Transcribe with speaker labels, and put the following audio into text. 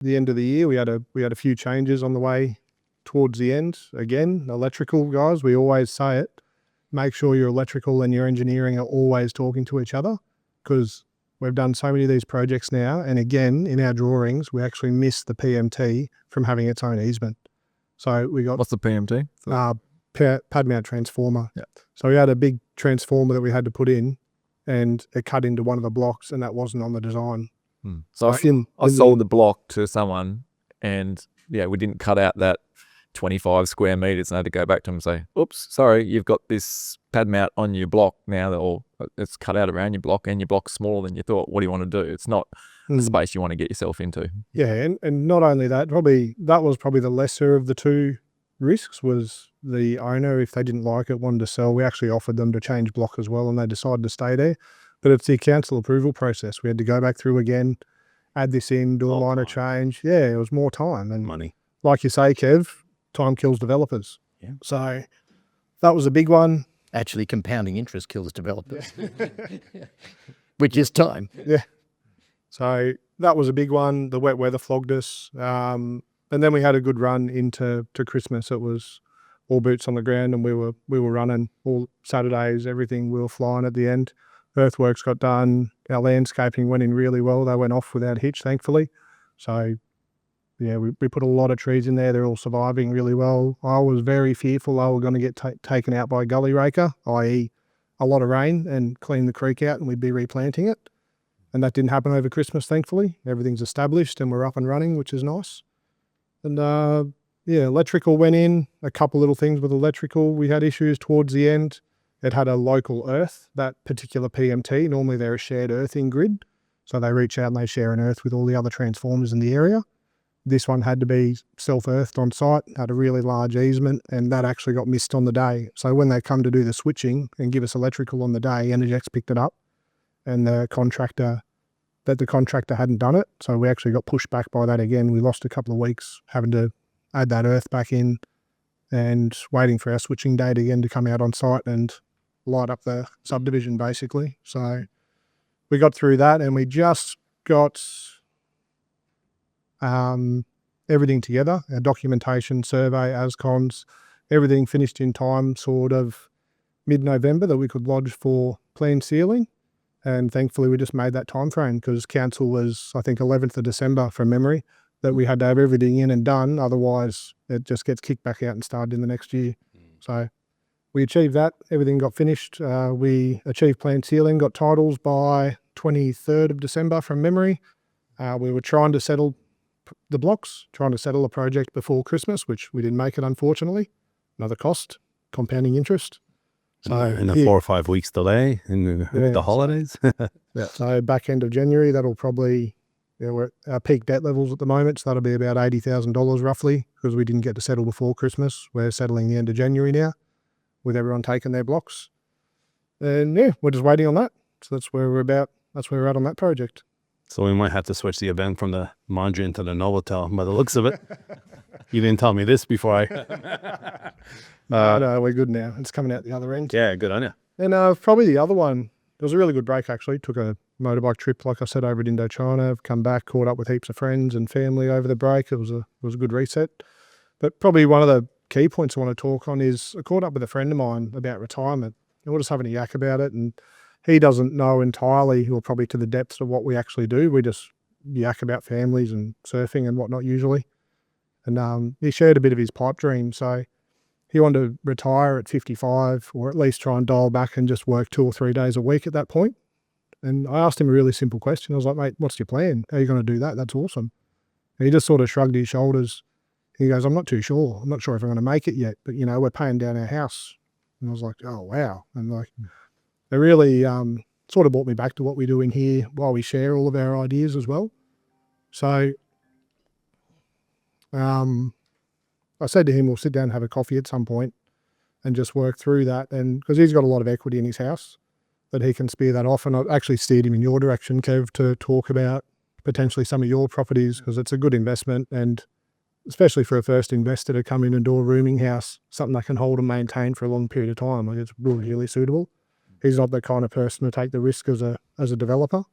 Speaker 1: the end of the year, we had a few changes on the way towards the end. Again, electrical guys, we always say it, make sure your electrical and your engineering are always talking to each other, because we've done so many of these projects now, and again, in our drawings, we actually missed the PMT from having its own easement. So we got...
Speaker 2: What's the PMT?
Speaker 1: Pad mount transformer.
Speaker 2: Yeah.
Speaker 1: So we had a big transformer that we had to put in, and it cut into one of the blocks, and that wasn't on the design.
Speaker 2: So I sold the block to someone, and yeah, we didn't cut out that 25 square meters, and I had to go back to them and say, oops, sorry, you've got this pad mount on your block now, or it's cut out around your block, and your block's smaller than you thought. What do you want to do? It's not the space you want to get yourself into.
Speaker 1: Yeah, and not only that, that was probably the lesser of the two risks. Was the owner, if they didn't like it, wanted to sell. We actually offered them to change block as well, and they decided to stay there. But it's the council approval process. We had to go back through again, add this in, do a minor change. Yeah, it was more time. And
Speaker 3: money.
Speaker 1: Like you say, Kev, time kills developers.
Speaker 3: Yeah.
Speaker 1: So that was a big one.
Speaker 4: Actually, compounding interest kills developers, which is time.
Speaker 1: Yeah. So that was a big one. The wet weather flogged us. And then we had a good run into Christmas. It was all boots on the ground, and we were running all Saturdays, everything. We were flying at the end. Earthworks got done. Our landscaping went in really well. They went off without a hitch, thankfully. So yeah, we put a lot of trees in there. They're all surviving really well. I was very fearful they were going to get taken out by a gully raker, i.e. a lot of rain, and clean the creek out, and we'd be replanting it. And that didn't happen over Christmas, thankfully. Everything's established and we're up and running, which is nice. And yeah, electrical went in. A couple little things with electrical. We had issues towards the end. It had a local earth, that particular PMT. Normally they're a shared earthing grid. So they reach out and they share an earth with all the other transformers in the area. This one had to be self-earthed on site, had a really large easement, and that actually got missed on the day. So when they come to do the switching and give us electrical on the day, Energex picked it up, and the contractor hadn't done it. So we actually got pushed back by that again. We lost a couple of weeks having to add that earth back in and waiting for our switching date again to come out on site and light up the subdivision, basically. So we got through that, and we just got everything together, our documentation, survey, ASCONs, everything finished in time, sort of mid-November, that we could lodge for planned sealing. And thankfully we just made that time frame, because council was, I think, 11th of December from memory, that we had to have everything in and done. Otherwise it just gets kicked back out and started in the next year. So we achieved that. Everything got finished. We achieved planned sealing, got titles by 23rd of December from memory. We were trying to settle the blocks, trying to settle a project before Christmas, which we didn't make it, unfortunately. Another cost, compounding interest.
Speaker 3: So in a 4 or 5 weeks delay in the holidays.
Speaker 1: Yeah. So back end of January, that'll probably, we're at our peak debt levels at the moment. So that'll be about $80,000 roughly, because we didn't get to settle before Christmas. We're settling the end of January now, with everyone taking their blocks. And yeah, we're just waiting on that. So that's where we're at on that project.
Speaker 3: So we might have to switch the event from the Mondrian to the Novotel by the looks of it. You didn't tell me this before I...
Speaker 1: No, we're good now. It's coming out the other end.
Speaker 3: Yeah, good on you.
Speaker 1: And probably the other one, it was a really good break, actually. Took a motorbike trip, like I said, over to Indochina. I've come back, caught up with heaps of friends and family over the break. It was a good reset. But probably one of the key points I want to talk on is I caught up with a friend of mine about retirement, and we're just having a yak about it. And he doesn't know entirely, or probably to the depths of what we actually do. We just yak about families and surfing and whatnot usually. And he shared a bit of his pipe dream. So he wanted to retire at 55, or at least try and dial back and just work 2 or 3 days a week at that point. And I asked him a really simple question. I was like, mate, what's your plan? How are you going to do that? That's awesome. And he just sort of shrugged his shoulders. He goes, I'm not too sure. I'm not sure if I'm going to make it yet, but we're paying down our house. And I was like, oh, wow. And like, they really sort of brought me back to what we do in here while we share all of our ideas as well. So I said to him, we'll sit down and have a coffee at some point and just work through that. And because he's got a lot of equity in his house, that he can spear that off. And I've actually steered him in your direction, Kev, to talk about potentially some of your properties, because it's a good investment, and especially for a first investor to come in and do a rooming house, something they can hold and maintain for a long period of time. Like, it's really suitable. He's not the kind of person to take the risk as a developer.